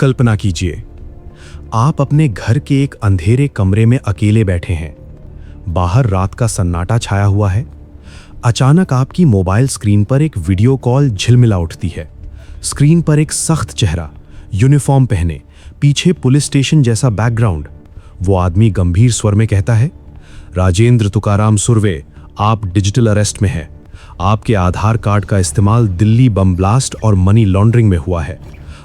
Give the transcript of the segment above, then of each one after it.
कल्पना कीजिए, आप अपने घर के एक अंधेरे कमरे में अकेले बैठे हैं। बाहर रात का सन्नाटा छाया हुआ है। अचानक आपकी मोबाइल स्क्रीन पर एक वीडियो कॉल झिलमिला उठती है। स्क्रीन पर एक सख्त चेहरा, यूनिफॉर्म पहने, पीछे पुलिस स्टेशन जैसा बैकग्राउंड। वो आदमी गंभीर स्वर में कहता है, राजेंद्र तुकाराम सुर्वे, आप डिजिटल अरेस्ट में हैं। आपके आधार कार्ड का इस्तेमाल दिल्ली बम ब्लास्ट और मनी लॉन्ड्रिंग में हुआ है।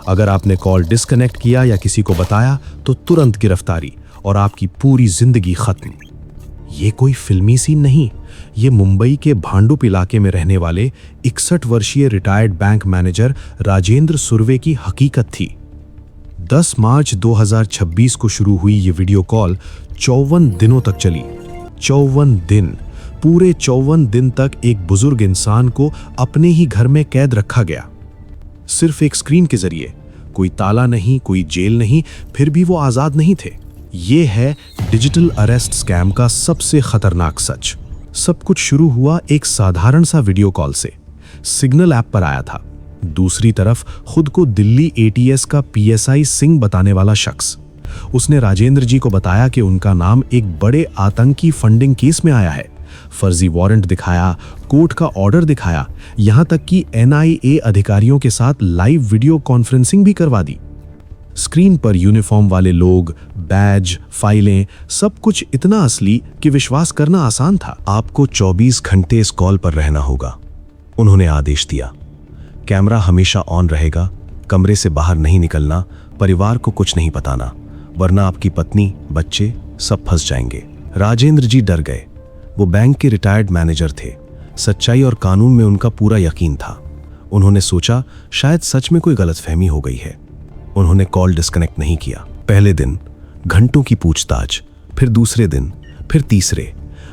अगर आपने कॉल डिस्कनेक्ट किया या किसी को बताया तो तुरंत गिरफ्तारी और आपकी पूरी जिंदगी खत्म। ये कोई फिल्मी सीन नहीं, ये मुंबई के भांडुप इलाके में रहने वाले 61 वर्षीय retired bank manager Rajendra Surve की हकीकत थी। 10 मार्च 2026 को शुरू हुई ये वीडियो कॉल 54 दिनों तक चली। 54 दिन, पूरे 54 दिन तक एक बुजुर्ग इंसान को अपने ही घर में कैद रखा गया, सिर्फ एक स्क्रीन के जरिए। कोई ताला नहीं, कोई जेल नहीं, फिर भी वो आजाद नहीं थे। ये है डिजिटल अरेस्ट स्कैम का सबसे खतरनाक सच। सब कुछ शुरू हुआ एक साधारण सा वीडियो कॉल से। सिग्नल ऐप पर आया था। दूसरी तरफ खुद को दिल्ली एटीएस का पीएसआई सिंह बताने वाला शख्स। उसने राजेंद्र जी को बताया कि उनका नाम एक बड़े आतंकी फंडिंग केस में आया है। फर्जी वारंट दिखाया, कोर्ट का ऑर्डर दिखाया, यहां तक कि एनआईए अधिकारियों के साथ लाइव वीडियो कॉन्फ्रेंसिंग भी करवा दी। स्क्रीन पर यूनिफॉर्म वाले लोग, बैज, फाइलें, सब कुछ इतना असली कि विश्वास करना आसान था। आपको 24 घंटे इस कॉल पर रहना होगा, उन्होंने आदेश दिया। कैमरा हमेशा ऑन रहेगा, कमरे से बाहर नहीं निकलना, परिवार को कुछ नहीं बताना, वरना आपकी पत्नी, बच्चे सब फंस जाएंगे। राजेंद्र जी डर गए। वो बैंक के रिटायर्ड मैनेजर थे। सच्चाई और कानून में उनका पूरा यकीन था। उन्होंने सोचा शायद सच में कोई गलतफहमी हो गई है। उन्होंने कॉल डिस्कनेक्ट नहीं किया। पहले दिन घंटों की पूछताछ, फिर दूसरे दिन, फिर तीसरे।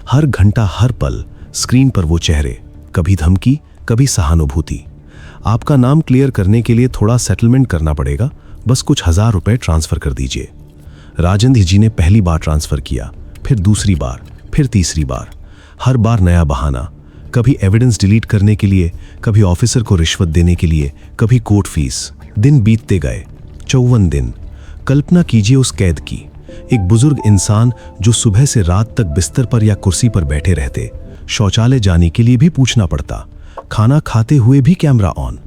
हर घंटा, हर पल स्क्रीन पर वो चेहरे, कभी धमकी, कभी सहानुभूति। आपका नाम क्लियर करने के लिए थोड़ा सेटलमेंट करना पड़ेगा, बस कुछ हजार रुपए ट्रांसफर कर दीजिए। राजेंद्र जी ने पहली बार ट्रांसफर किया, फिर दूसरी बार, फिर तीसरी बार। हर बार नया बहाना, कभी एविडेंस डिलीट करने के लिए, कभी ऑफिसर को रिश्वत देने के लिए, कभी कोर्ट फीस। दिन बीतते गए, 54 दिन। कल्पना कीजिए उस कैद की, एक बुजुर्ग इंसान जो सुबह से रात तक बिस्तर पर या कुर्सी पर बैठे रहते, शौचालय जाने के लिए भी पूछना पड़ता, खाना खाते हुए भी कैमरा ऑन।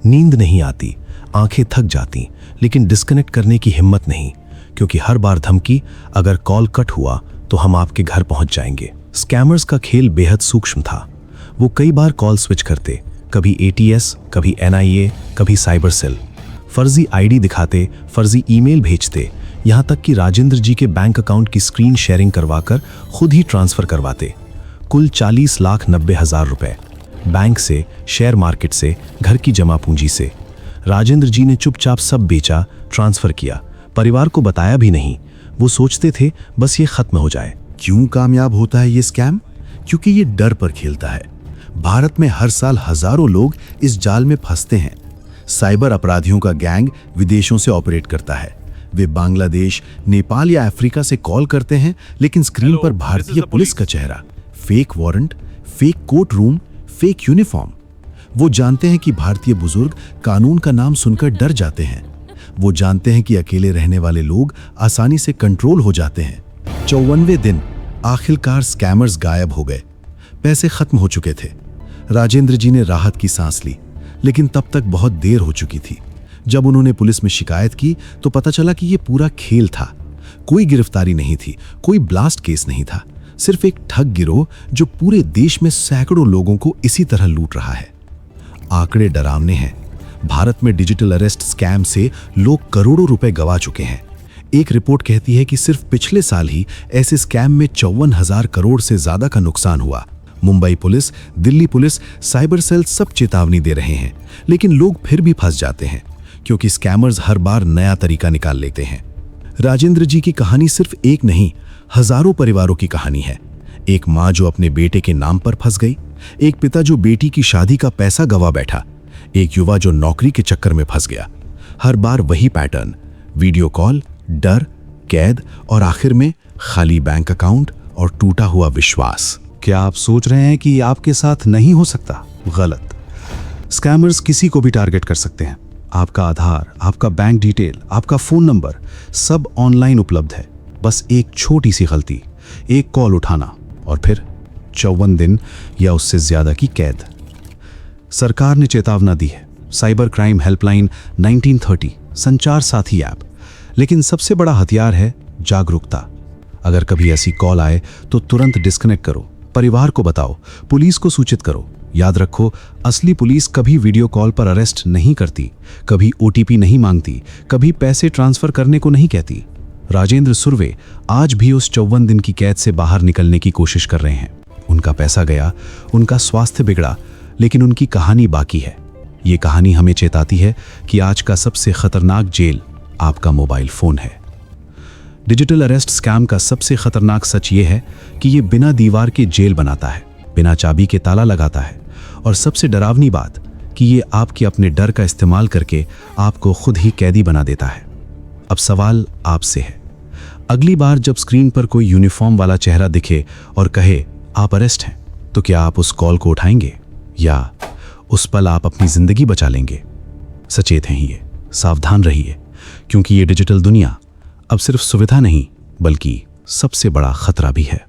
नींद नहीं आती, आंखें थक जाती, लेकिन डिस्कनेक्ट करने की हिम्मत नहीं, क्योंकि हर बार धमकी, अगर कॉल कट हुआ तो हम आपके घर पहुंच जाएंगे। स्कैमर्स का खेल बेहद सूक्ष्म था। वो कई बार कॉल स्विच करते, कभी एटीएस, कभी एनआईए, कभी साइबर सेल। फर्जी आईडी दिखाते, फर्जी ईमेल भेजते, यहां तक कि राजेंद्र जी के बैंक अकाउंट की स्क्रीन शेयरिंग करवाकर खुद ही ट्रांसफर करवाते। कुल 40,90,000 रुपए, बैंक से, शेयर मार्केट से, घर की जमा पूंजी से। राजेंद्र जी ने चुपचाप सब बेचा, ट्रांसफर किया, परिवार को बताया भी नहीं। वो सोचते थे बस ये खत्म हो जाए। क्यों कामयाब होता है ये स्कैम? क्योंकि ये डर पर खेलता है। भारत में हर साल हजारों लोग इस जाल में फंसते हैं। साइबर अपराधियों का गैंग विदेशों से ऑपरेट करता है। वे बांग्लादेश, नेपाल या अफ्रीका से कॉल करते हैं, लेकिन स्क्रीन पर भारतीय पुलिस का चेहरा, fake warrant, fake court room, fake uniform. वो जानते हैं कि भारतीय बुजुर्ग कानून का नाम सुनकर डर जाते हैं। वो जानते हैं कि अकेले रहने वाले लोग आसानी से कंट्रोल हो जाते हैं। 54वें दिन आखिरकार स्कैमर्स गायब हो गए। पैसे खत्म हो चुके थे। राजेंद्र जी ने राहत की सांस ली, लेकिन तब तक बहुत देर हो चुकी थी। जब उन्होंने पुलिस में शिकायत की तो पता चला कि यह पूरा खेल था। कोई गिरफ्तारी नहीं थी, कोई ब्लास्ट केस नहीं था, सिर्फ एक ठग गिरोह जो पूरे देश में सैकड़ों लोगों को इसी तरह लूट रहा है। आंकड़े डरावने हैं। भारत में डिजिटल अरेस्ट स्कैम से लोग करोड़ों रुपए गंवा चुके हैं। एक रिपोर्ट कहती है कि सिर्फ पिछले साल ही ऐसे स्कैम में 54,000 करोड़ से ज्यादा का नुकसान हुआ। Mumbai police, Delhi police, cyber cell सब चेतावनी दे रहे हैं, लेकिन लोग फिर भी फंस जाते हैं, क्योंकि स्कैमर्स हर बार नया तरीका निकाल लेते हैं। राजेंद्र जी की कहानी सिर्फ एक नहीं, हजारों परिवारों की कहानी है। एक माँ जो अपने बेटे के नाम पर फंस गई, एक पिता जो बेटी की शादी का पैसा गंवा बैठा, एक युवा जो नौकरी के चक्कर में फंस गया। हर बार वही पैटर्न, वीडियो कॉल, डर, कैद और आखिर में खाली बैंक अकाउंट और टूटा हुआ विश्वास। क्या आप सोच रहे हैं कि आपके साथ नहीं हो सकता? गलत। स्कैमर्स किसी को भी टारगेट कर सकते हैं, आपका आधार, आपका बैंक डिटेल, आपका फ़ोन नंबर सब ऑनलाइन उपलब्ध है। बस एक छोटी सी गलती, एक कॉल उठाना और फिर 54 दिन या उससे ज़्यादा की कैद। सरकार ने चेतावना दी है, साइबर क्राइम हेल्पलाइन 1930, संचार साथी ऐप। लेकिन सबसे बड़ा हथियार है जागरूकता। अगर कभी ऐसी कॉल आए तो तुरंत डिस्कनेक्ट करो, परिवार को बताओ, पुलिस को सूचित करो। याद रखो, असली पुलिस कभी वीडियो कॉल पर अरेस्ट नहीं करती, कभी ओटीपी नहीं मांगती, कभी पैसे ट्रांसफर करने को नहीं कहती। राजेंद्र सुर्वे आज भी उस 54 दिन की कैद से बाहर निकलने की कोशिश कर रहे हैं। उनका पैसा गया, उनका स्वास्थ्य बिगड़ा, लेकिन उनकी कहानी बाकी है। ये कहानी हमें चेताती है कि आज का सबसे खतरनाक जेल आपका मोबाइल फोन है। डिजिटल अरेस्ट स्कैम का सबसे खतरनाक सच ये है कि ये बिना दीवार के जेल बनाता है, बिना चाबी के ताला लगाता है, और सबसे डरावनी बात कि ये आपके अपने डर का इस्तेमाल करके आपको खुद ही कैदी बना देता है। अब सवाल आपसे है, अगली बार जब स्क्रीन पर कोई यूनिफॉर्म वाला चेहरा दिखे और कहे आप अरेस्ट हैं, तो क्या आप उस कॉल को उठाएंगे या उस पल आप अपनी जिंदगी बचा लेंगे? सचेत रहिए, सावधान रहिए, क्योंकि ये डिजिटल दुनिया अब सिर्फ सुविधा नहीं बल्कि सबसे बड़ा खतरा भी है।